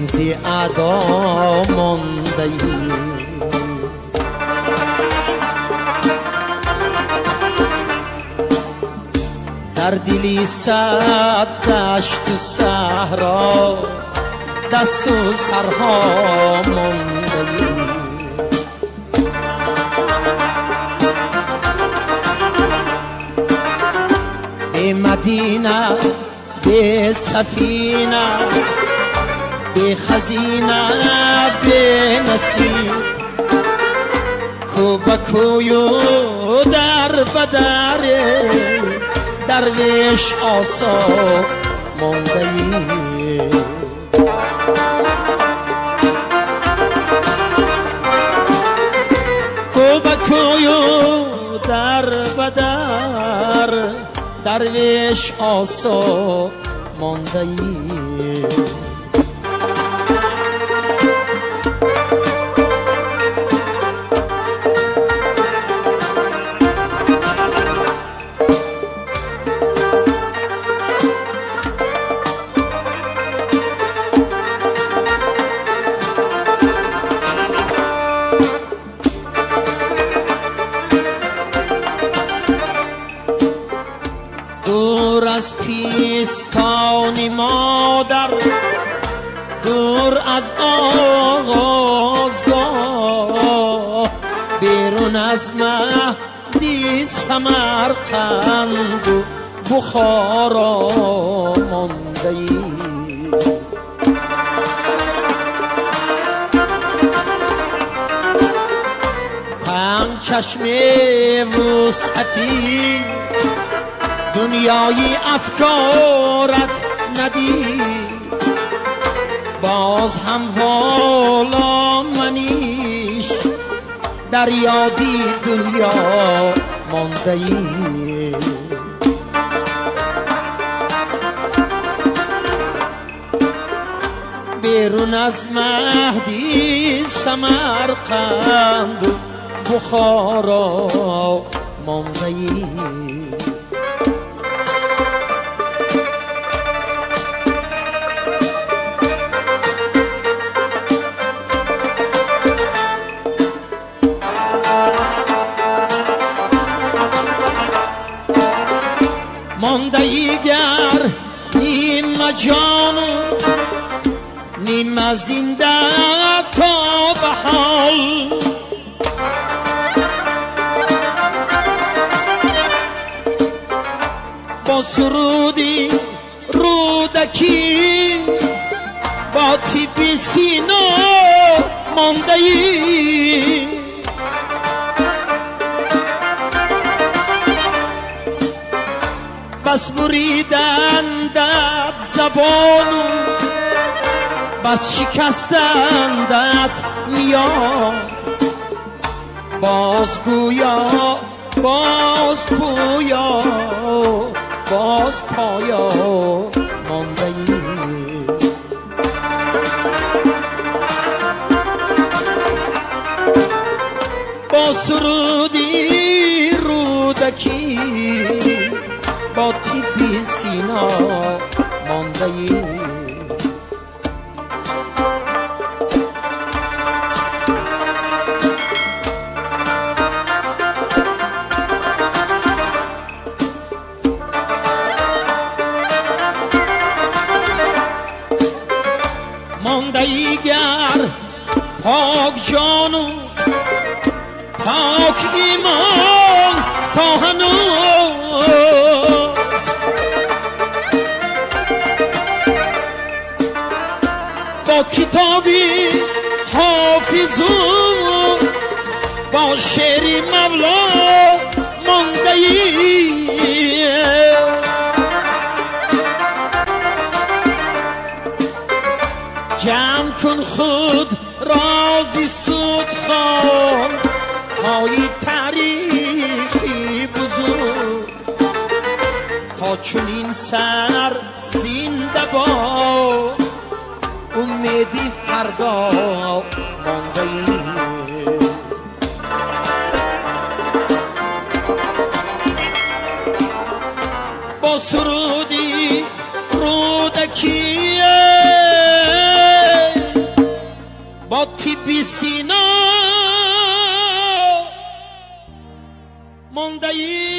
فیضی ادا مانده ای. در دلی صد دشت و صحرا دست و سرها مانده ای. به مدینه به سفینه به خزینه به نسیم کو بکوی و در بدر درویش آسا مانده ای. کو بکوی و در بدر درویش آسا مانده ای. دور از پیستان مادر، دور از آغازگاه، بیرون از مهدی سمرقند و بخارا مانده ای. پنج چشم وسعتی دنیای افکارت ندید، باز هم والا منیش در یادی دنیا مانده ای. بیرون از مهدی سمرقند و بخارا مانده ای. مانده ای گر نیم جان نیم زنده تا به حال، با سرودی رودکی با تیب سینا مانده ای. بس بریدندت زبانو بس شکستندت میاد، باز گویا باز پویا باز پایا مانده ای. با سرودی رودکی با تیبی سینا مانده ای. مانده ای گر پاک جانو پاک ایمان تا هنوز، با کتابی حافظو با شعری مولا مانده ای. جمع کن خود رازی سودخواه های تاریخی بزرگ، تا چنین سر زنده با امیدی فردا مانده ای. با سرودی رودکی بی سینا مانده ای.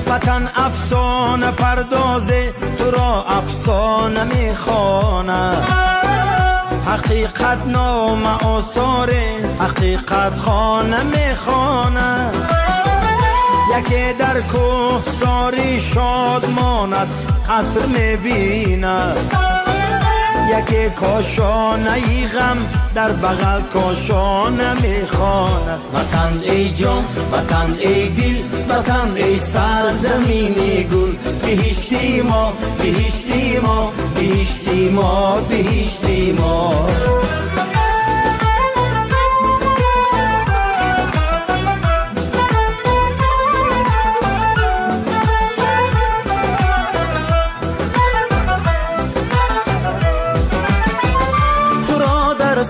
وطن افسانه پردازه تو را افسانه میخوانه، حقیقت نام آثاره حقیقت خانه میخوانه. یکی در کوه ساری شاد ماند قصر میبینه، یکی کاشانه ای غم در بغل کاشانه میخواند. وطن ای جان وطن ای دل وطن ای سرزمین گل، بهشتی ما بهشتی ما بهشتی ما بهشتی ما.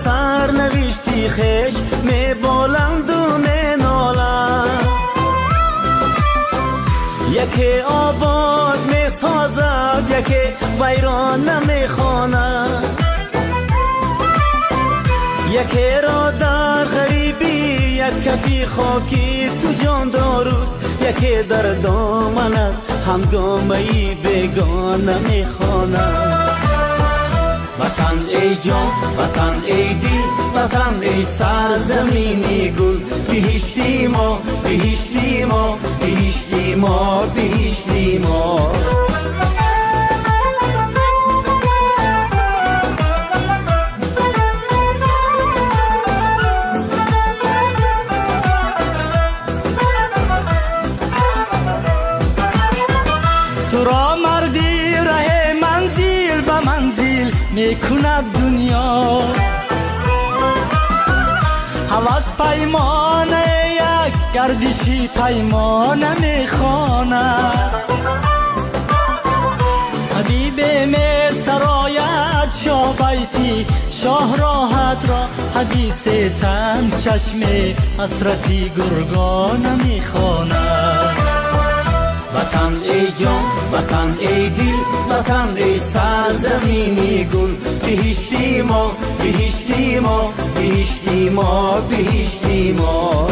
سر نوشتی خش می بلند و می نالند، یکی آباد می سازد یکی ویران نمی خواند، یکی را در غریبی یک کفی خاکی تو جان داروست، یکی در دامنت همگامه‌ای بیگانه می خواند. وطن ای جان وطن ای دل وطن ای سرزمین گل، بهشتی ما بهشتی ما بهشتی ما بهشتی ما. تو را مردی ره منزل به منزل میکند دنیا، هوس پیمانه یک گردشی پیمانه میخواند. حبیب می سرایت شاه بیتی شاه راحت را، حدیث تن چشم حسرتی گرگانه میخواند. وطن ای جان وطن ای دل وطن ای سرزمین گل، بهشتی ما بهشتی ما بهشتی ما بهشتی ما.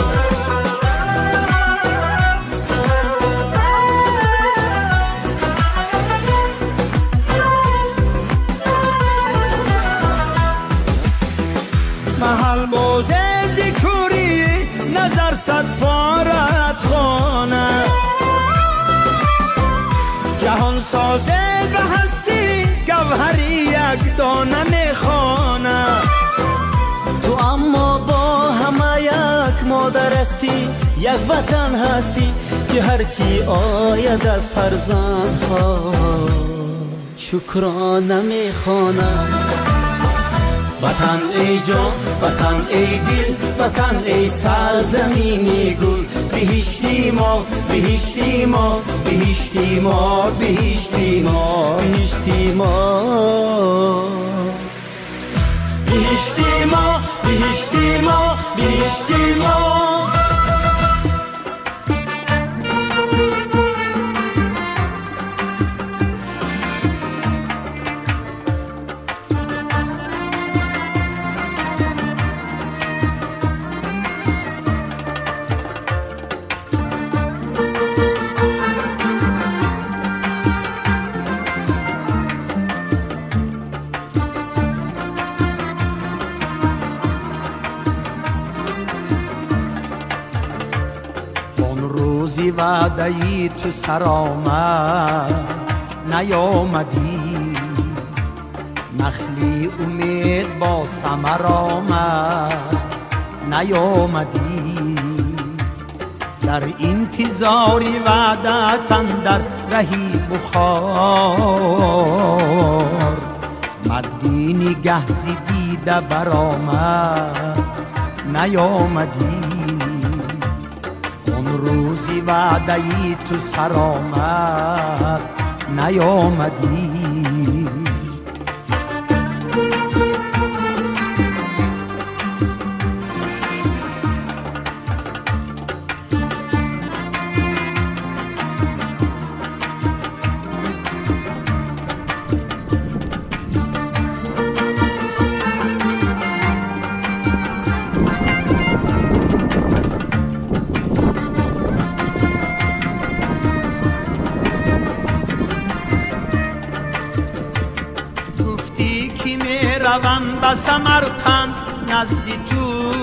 محل بازه ذکری نظر صد فارت خانه، جهان سازه به هستی گوهری یک دانه میخوانه. تو اما با همه یک مادر هستی یک وطن هستی که هرچی آید از فرزند ها شکرانه میخوانه. وطن ای جان وطن ای دل وطن ای سرزمین گل، بهشتی ما بهشتی ما بهشتی ما بهشتی ما بهشتی ما بهشتی ما بهشتی ما بهشتی ما. روزی وعده‌ای تو سر آمد نیامدی، نخلی امید با ثمر آمد نیامدی. در انتظاری وعدت اندر رهی بخار، مدینی گهزی دیده برآمد نیامدی. روزی وعده ای تو سر آمد نیامدی. گفتی که میروم به سمرقند نزدی تو،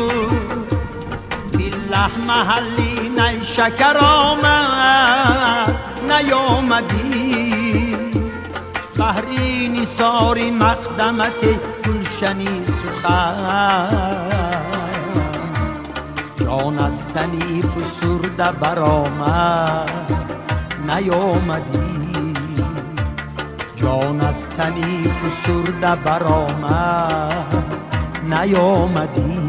بالله محلی نیشکر آمد نیامدی. بحری نثاری مقدمت گلشنی سخن، جان از تنی فسرده برآمد نیامدی. جان از تنی فسرده برآمد نیامدی.